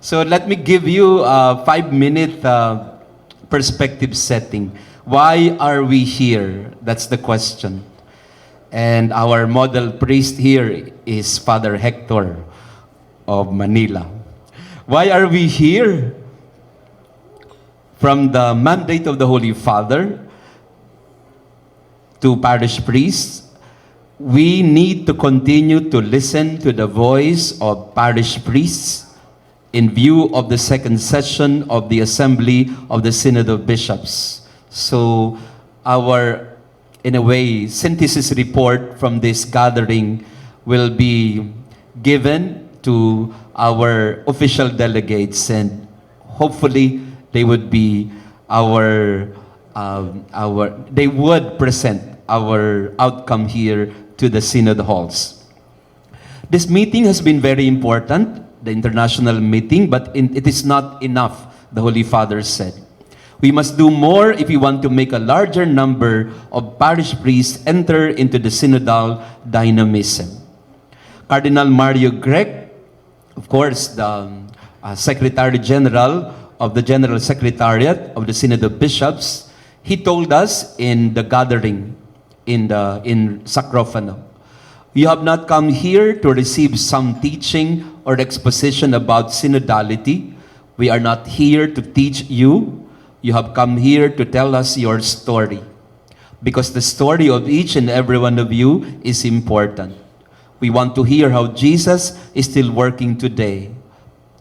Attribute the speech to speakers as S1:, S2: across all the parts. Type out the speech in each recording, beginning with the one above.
S1: So let me give you a 5-minute perspective setting. Why are we here? That's the question. And our model priest here is Father Hector of Manila. Why are we here? From the mandate of the Holy Father to parish priests, we need to continue to listen to the voice of parish priests in view of the second session of the Assembly of the Synod of Bishops. So our, in a way, synthesis report from this gathering will be given to our official delegates, and hopefully they would be they would present our outcome here to the Synod halls. This meeting has been very important, the international meeting, but it is not enough, the Holy Father said. We must do more if we want to make a larger number of parish priests enter into the synodal dynamism. Cardinal Mario Grech, of course, the Secretary General of the General Secretariat of the Synod of Bishops, he told us in the gathering in Sacrophano, "You have not come here to receive some teaching or exposition about synodality. We are not here to teach you. You have come here to tell us your story, because the story of each and every one of you is important. We want to hear how Jesus is still working today.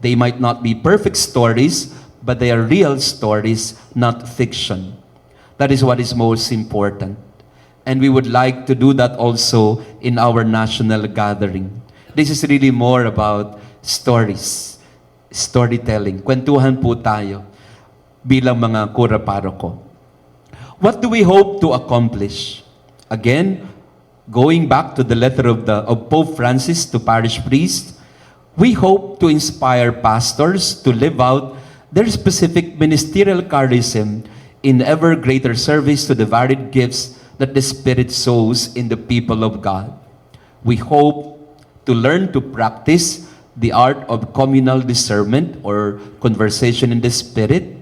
S1: They might not be perfect stories, but they are real stories, not fiction. That is what is most important. And we would like to do that also in our national gathering. This is really more about stories, storytelling. Kwentuhan po tayo bilang mga kura paroko. What do we hope to accomplish? Again, going back to the letter of Pope Francis to parish priests, we hope to inspire pastors to live out their specific ministerial charism in ever greater service to the varied gifts that the Spirit sows in the people of God. We hope to learn to practice the art of communal discernment or conversation in the Spirit.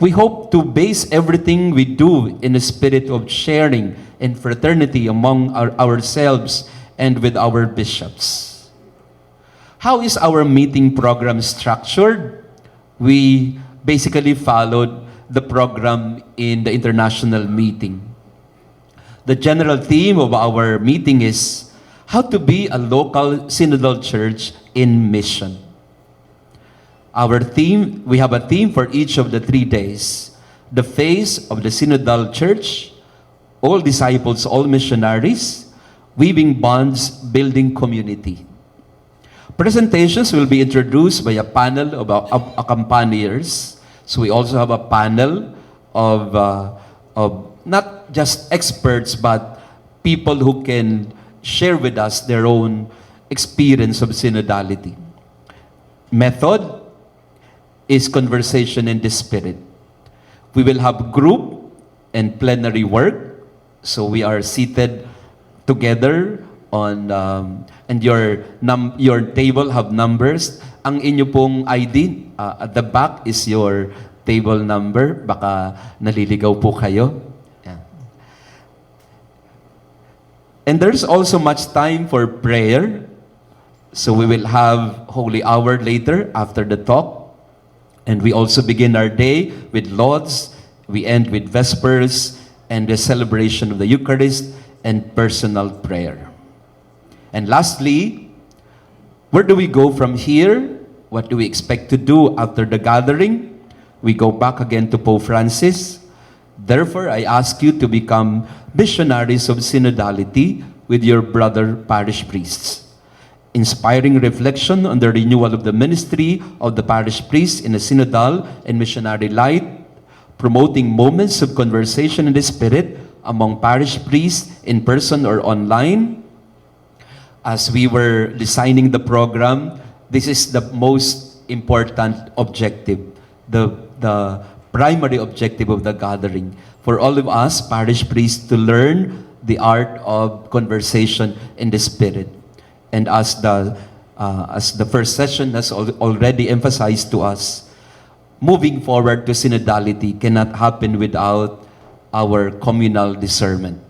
S1: We hope to base everything we do in a spirit of sharing and fraternity among ourselves and with our bishops. How is our meeting program structured? We basically followed the program in the international meeting. The general theme of our meeting is how to be a local synodal church in mission. Our theme, we have a theme for each of the 3 days. The face of the synodal church, all disciples, all missionaries, weaving bonds, building community. Presentations will be introduced by a panel of accompaniers. So we also have a panel of not just experts, but people who can share with us their own experience of synodality. Method is conversation in the Spirit. We will have group and plenary work. So we are seated together on, and your table have numbers. Ang inyo pong ID, at the back is your table number. Baka naliligaw po kayo. Yeah. And there's also much time for prayer. So we will have Holy Hour later after the talk. And we also begin our day with Lauds. We end with Vespers and the celebration of the Eucharist and personal prayer. And lastly, where do we go from here? What do we expect to do after the gathering? We go back again to Pope Francis. Therefore, I ask you to become missionaries of synodality with your brother parish priests. Inspiring reflection on the renewal of the ministry of the parish priests in a synodal and missionary light, promoting moments of conversation in the Spirit among parish priests in person or online. As we were designing the program, this is the most important objective, the primary objective of the gathering. For all of us, parish priests, to learn the art of conversation in the Spirit. And as the as the first session has already emphasized to us, moving forward to synodality cannot happen without our communal discernment.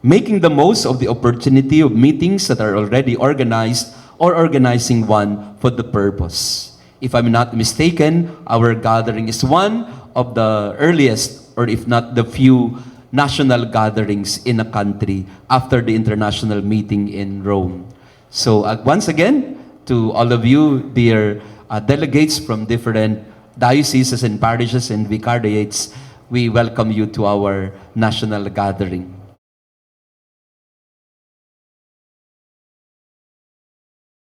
S1: Making the most of the opportunity of meetings that are already organized or organizing one for the purpose. If I'm not mistaken, our gathering is one of the earliest, or if not the few, national gatherings in a country after the international meeting in Rome. So once again, to all of you, dear delegates from different dioceses and parishes and vicariates, we welcome you to our national gathering.